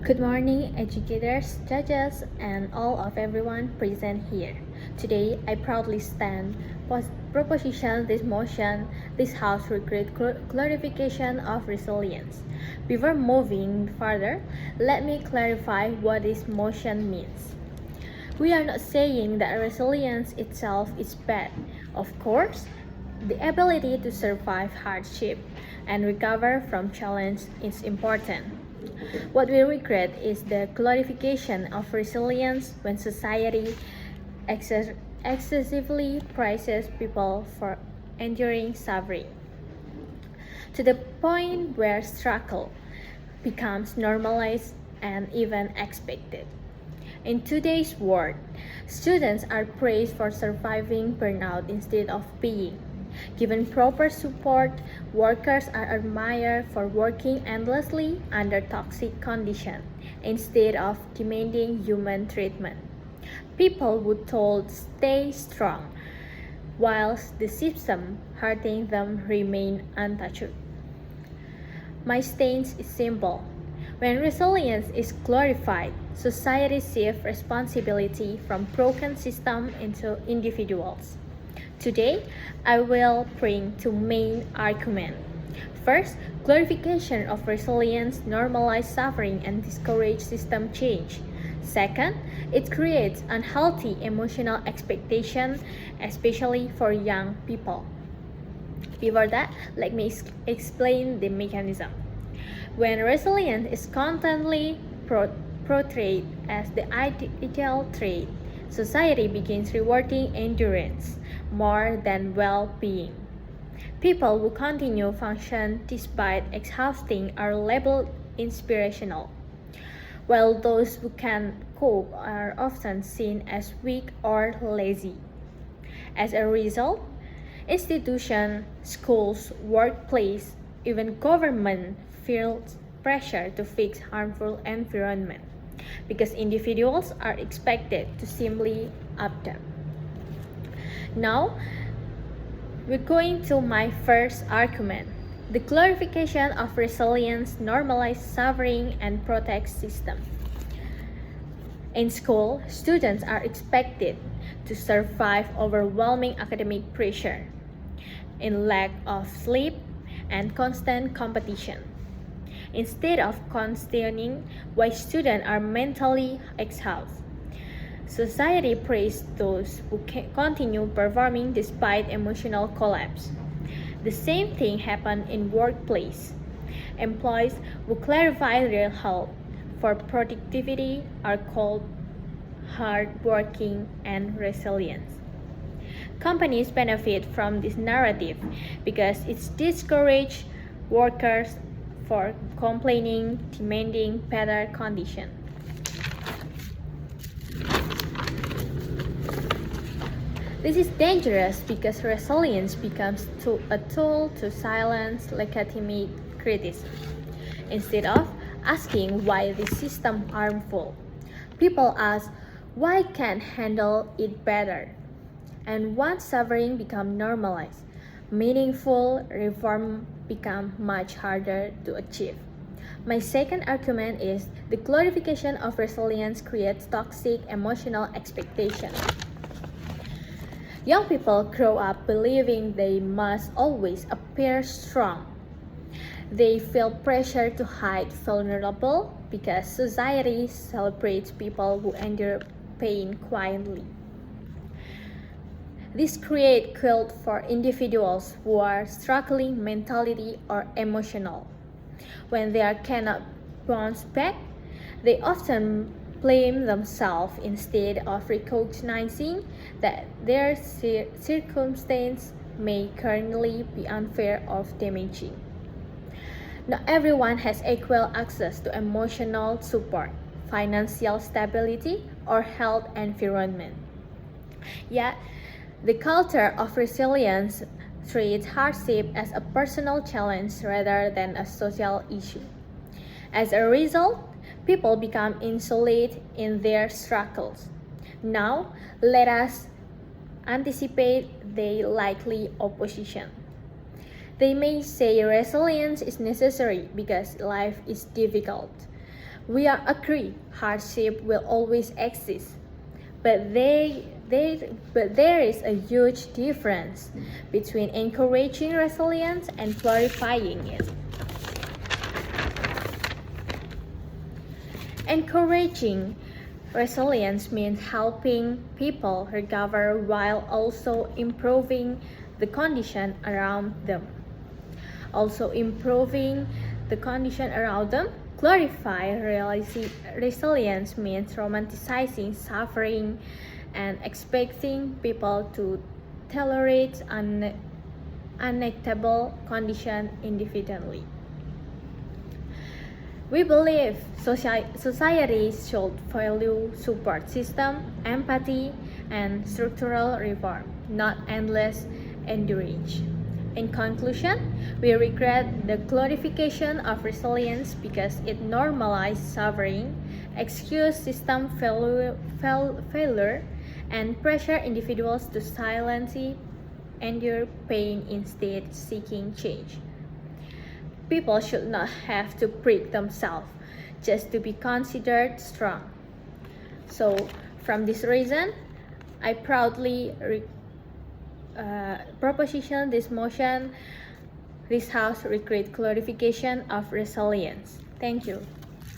Good morning, educators, judges, and all of everyone present here. Today, I proudly stand proposition this motion. This House requires clarification of resilience. Before moving further, let me clarify what this motion means. We are not saying that resilience itself is bad. Of course, the ability to survive hardship and recover from challenge is important. What we regret is the glorification of resilience when society excessively praises people for enduring suffering, to the point where struggle becomes normalized and even expected. In today's world, students are praised for surviving burnout instead of being. Given proper support, workers are admired for working endlessly under toxic conditions instead of demanding human treatment. People were told stay strong, whilst the system hurting them remain untouched. My stance is simple. When resilience is glorified, society shifts responsibility from broken systems into individuals. Today, I will bring two main arguments. First, glorification of resilience normalizes suffering and discourages system change. Second, it creates unhealthy emotional expectation, especially for young people. Before that, let me explain the mechanism. When resilience is constantly portrayed as the ideal trait, society begins rewarding endurance more than well-being. People who continue function despite exhausting are labeled inspirational, while those who can cope are often seen as weak or lazy. As a result, institutions, schools, workplace, even government feel pressure to fix harmful environment because individuals are expected to simply adapt. Now, we're going to my first argument. The glorification of resilience normalizes suffering and protects system. In school, students are expected to survive overwhelming academic pressure, in lack of sleep, and constant competition. Instead of questioning why students are mentally exhausted, society praises those who continue performing despite emotional collapse. The same thing happens in workplace. Employees who clarify their health for productivity are called hardworking and resilient. Companies benefit from this narrative because it discourages workers for complaining, demanding better conditions. This is dangerous because resilience becomes a tool to silence legitimate criticism. Instead of asking why the system is harmful, people ask why can't handle it better. And once suffering becomes normalized, meaningful reform become much harder to achieve. My second argument is the glorification of resilience creates toxic emotional expectations. Young people grow up believing they must always appear strong. They feel pressure to hide vulnerable because society celebrates people who endure pain quietly. This creates guilt for individuals who are struggling mentally or emotional. When they cannot bounce back, they often blame themselves instead of recognizing that their circumstance may currently be unfair or damaging. Not everyone has equal access to emotional support, financial stability, or health environment. Yet, the culture of resilience treats hardship as a personal challenge rather than a social issue. As a result, people become insulated in their struggles. Now, let us anticipate the likely opposition. They may say resilience is necessary because life is difficult, We are agree hardship will always exist, but there is a huge difference between encouraging resilience and glorifying it. Encouraging resilience means helping people recover while also improving the condition around them. Also improving the condition around them. Glorify resilience means romanticizing suffering and expecting people to tolerate unacceptable conditions indefinitely. We believe society should value support system, empathy, and structural reform, not endless endurance. In conclusion, we regret the glorification of resilience because it normalized suffering, excused system failure, and pressure individuals to silently endure pain instead seeking change. People should not have to break themselves just to be considered strong. So, from this reason, I proudly proposition this motion. This House regret glorification of resilience. Thank you.